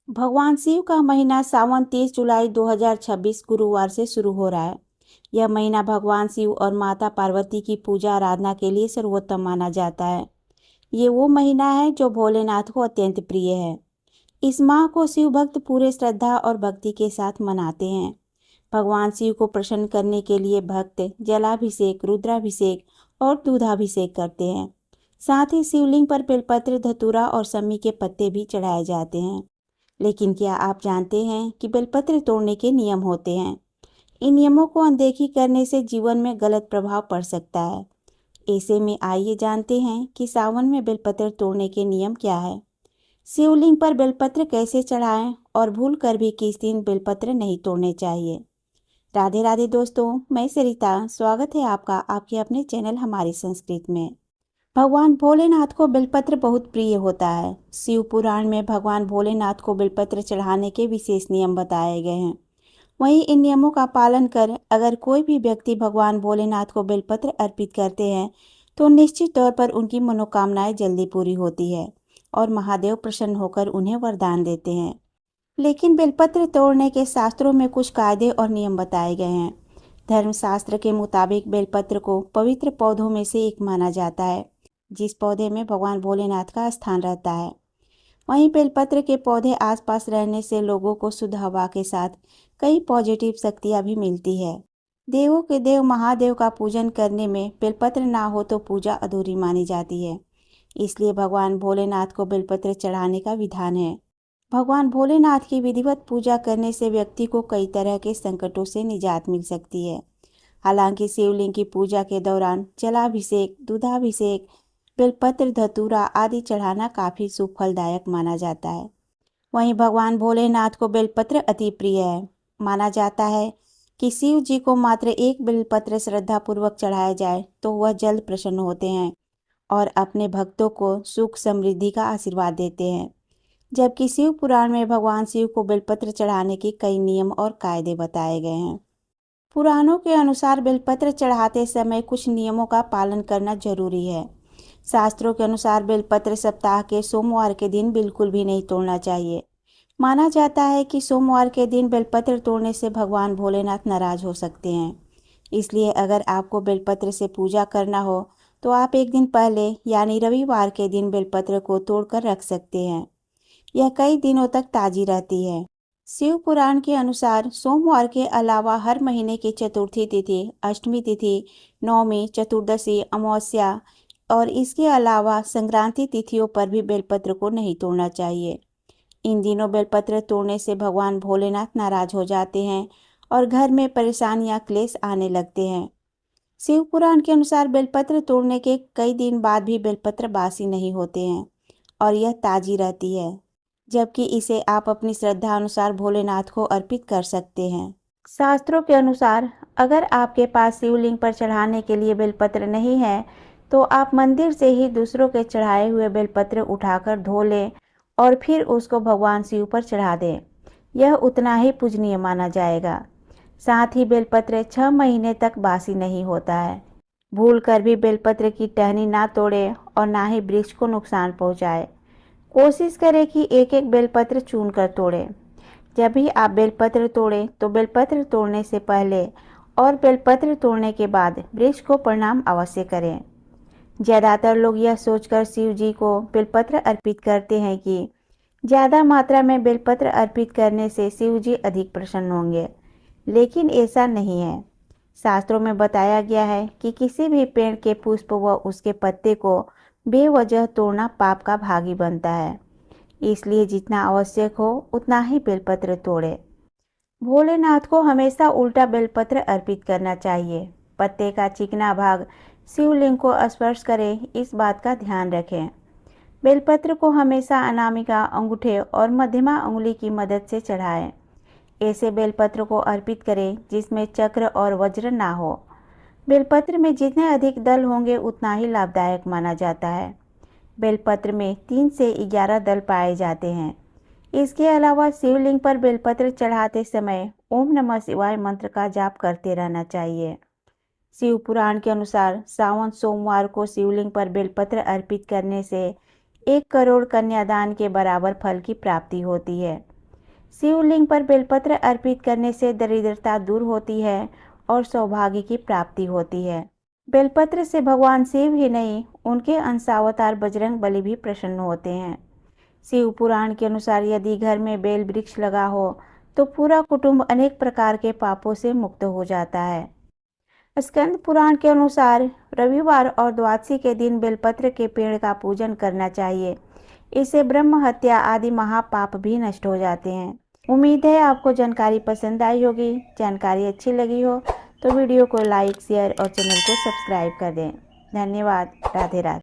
भगवान शिव का महीना सावन 30 जुलाई 2026 गुरुवार से शुरू हो रहा है। यह महीना भगवान शिव और माता पार्वती की पूजा आराधना के लिए सर्वोत्तम माना जाता है। ये वो महीना है जो भोलेनाथ को अत्यंत प्रिय है। इस माह को शिव भक्त पूरे श्रद्धा और भक्ति के साथ मनाते हैं। भगवान शिव को प्रसन्न करने के लिए भक्त जलाभिषेक, रुद्राभिषेक और दूधाभिषेक करते हैं। साथ ही शिवलिंग पर बेलपत्र, धतूरा और समी के पत्ते भी चढ़ाए जाते हैं। लेकिन क्या आप जानते हैं कि बेलपत्र तोड़ने के नियम होते हैं? इन नियमों को अनदेखी करने से जीवन में गलत प्रभाव पड़ सकता है। ऐसे में आइए जानते हैं कि सावन में बेलपत्र तोड़ने के नियम क्या है, शिवलिंग पर बेलपत्र कैसे चढ़ाएं और भूल कर भी किस दिन बेलपत्र नहीं तोड़ने चाहिए। राधे राधे दोस्तों, मैं सरिता, स्वागत है आपका आपके अपने चैनल हमारी संस्कृति में। भगवान भोलेनाथ को बेलपत्र बहुत प्रिय होता है। शिव पुराण में भगवान भोलेनाथ को बेलपत्र चढ़ाने के विशेष नियम बताए गए हैं। वहीं इन नियमों का पालन कर अगर कोई भी व्यक्ति भगवान भोलेनाथ को बेलपत्र अर्पित करते हैं तो निश्चित तौर पर उनकी मनोकामनाएं जल्दी पूरी होती है और महादेव प्रसन्न होकर उन्हें वरदान देते हैं। लेकिन बेलपत्र तोड़ने के शास्त्रों में कुछ कायदे और नियम बताए गए हैं। धर्मशास्त्र के मुताबिक बेलपत्र को पवित्र पौधों में से एक माना जाता है, जिस पौधे में भगवान भोलेनाथ का स्थान रहता है। वहीं बेलपत्र के पौधे आसपास रहने से लोगों को शुद्ध हवा के साथ कई पॉजिटिव शक्तियां भी मिलती है। देवों के देव महादेव का पूजन करने में बेलपत्र ना हो तो पूजा अधूरी मानी जाती है। इसलिए भगवान भोलेनाथ को बेलपत्र चढ़ाने का विधान है। भगवान भोलेनाथ की विधिवत पूजा करने से व्यक्ति को कई तरह के संकटों से निजात मिल सकती है। हालांकि शिवलिंग की पूजा के दौरान जलाभिषेक, दूधाभिषेक, बेलपत्र, धतूरा आदि चढ़ाना काफी शुभ फलदायक माना जाता है। वहीं भगवान भोलेनाथ को बेलपत्र अति प्रिय है। माना जाता है कि शिव जी को मात्र एक बेलपत्र श्रद्धापूर्वक चढ़ाया जाए तो वह जल्द प्रसन्न होते हैं और अपने भक्तों को सुख समृद्धि का आशीर्वाद देते हैं। जबकि शिव पुराण में भगवान शिव को बेलपत्र चढ़ाने के कई नियम और कायदे बताए गए हैं। पुराणों के अनुसार बेलपत्र चढ़ाते समय कुछ नियमों का पालन करना जरूरी है। शास्त्रों के अनुसार बेलपत्र सप्ताह के सोमवार के दिन बिल्कुल भी नहीं तोड़ना चाहिए। माना जाता है कि सोमवार के दिन बेलपत्र तोड़ने से भगवान भोलेनाथ नाराज हो सकते हैं। इसलिए अगर आपको बेलपत्र से पूजा करना हो तो आप एक दिन पहले यानी रविवार के दिन बेलपत्र को तोड़कर रख सकते हैं। यह कई दिनों तक ताजी रहती है। शिव पुराण के अनुसार सोमवार के अलावा हर महीने की चतुर्थी तिथि, अष्टमी तिथि, नवमी, चतुर्दशी, अमावस्या और इसके अलावा संक्रांति तिथियों पर भी बेलपत्र को नहीं तोड़ना चाहिए। इन दिनों बेलपत्र तोड़ने से भगवान भोलेनाथ नाराज हो जाते हैं और घर में परेशानियां, क्लेश आने लगते हैं। शिव पुराण के अनुसार बेलपत्र तोड़ने के कई दिन बाद भी बेलपत्र बासी नहीं होते हैं और यह ताजी रहती है, जबकि इसे आप अपनी श्रद्धा अनुसार भोलेनाथ को अर्पित कर सकते हैं। शास्त्रों के अनुसार अगर आपके पास शिवलिंग पर चढ़ाने के लिए बेलपत्र नहीं है तो आप मंदिर से ही दूसरों के चढ़ाए हुए बेलपत्र उठाकर धो लें और फिर उसको भगवान शिव पर चढ़ा दें। यह उतना ही पूजनीय माना जाएगा। साथ ही बेलपत्र 6 महीने तक बासी नहीं होता है। भूल कर भी बेलपत्र की टहनी ना तोड़े और ना ही वृक्ष को नुकसान पहुंचाए। कोशिश करें कि एक एक बेलपत्र चुन कर तोड़ें। जब भी आप बेलपत्र तोड़ें तो बेलपत्र तोड़ने से पहले और बेलपत्र तोड़ने के बाद वृक्ष को प्रणाम अवश्य करें। ज़्यादातर लोग यह सोचकर शिव जी को बेलपत्र अर्पित करते हैं कि ज़्यादा मात्रा में बेलपत्र अर्पित करने से शिव जी अधिक प्रसन्न होंगे, लेकिन ऐसा नहीं है। शास्त्रों में बताया गया है कि किसी भी पेड़ के पुष्प व उसके पत्ते को बेवजह तोड़ना पाप का भागी बनता है। इसलिए जितना आवश्यक हो उतना ही बेलपत्र तोड़े। भोलेनाथ को हमेशा उल्टा बेलपत्र अर्पित करना चाहिए। पत्ते का चिकना भाग शिवलिंग को स्पर्श करे, इस बात का ध्यान रखें। बेलपत्र को हमेशा अनामिका, अंगूठे और मध्यमा उंगली की मदद से चढ़ाएं। ऐसे बेलपत्र को अर्पित करें जिसमें चक्र और वज्र ना हो। बेलपत्र में जितने अधिक दल होंगे उतना ही लाभदायक माना जाता है। बेलपत्र में 3 से 11 दल पाए जाते हैं। इसके अलावा शिवलिंग पर बेलपत्र चढ़ाते समय ओम नमः शिवाय मंत्र का जाप करते रहना चाहिए। शिव पुराण के अनुसार सावन सोमवार को शिवलिंग पर बेलपत्र अर्पित करने से 1 करोड़ कन्यादान के बराबर फल की प्राप्ति होती है। शिवलिंग पर बेलपत्र अर्पित करने से दरिद्रता दूर होती है और सौभाग्य की प्राप्ति होती है। बेलपत्र से भगवान शिव ही नहीं, उनके अंशावतार बजरंग बली भी प्रसन्न होते हैं। शिव पुराण के अनुसार यदि घर में बेल वृक्ष लगा हो तो पूरा कुटुंब अनेक प्रकार के पापों से मुक्त हो जाता है। स्कंद पुराण के अनुसार रविवार और द्वादशी के दिन बेलपत्र के पेड़ का पूजन करना चाहिए। इससे ब्रह्म हत्या आदि महापाप भी नष्ट हो जाते हैं। उम्मीद है आपको जानकारी पसंद आई होगी। जानकारी अच्छी लगी हो तो वीडियो को लाइक, शेयर और चैनल को सब्सक्राइब कर दें। धन्यवाद। राधे राधे।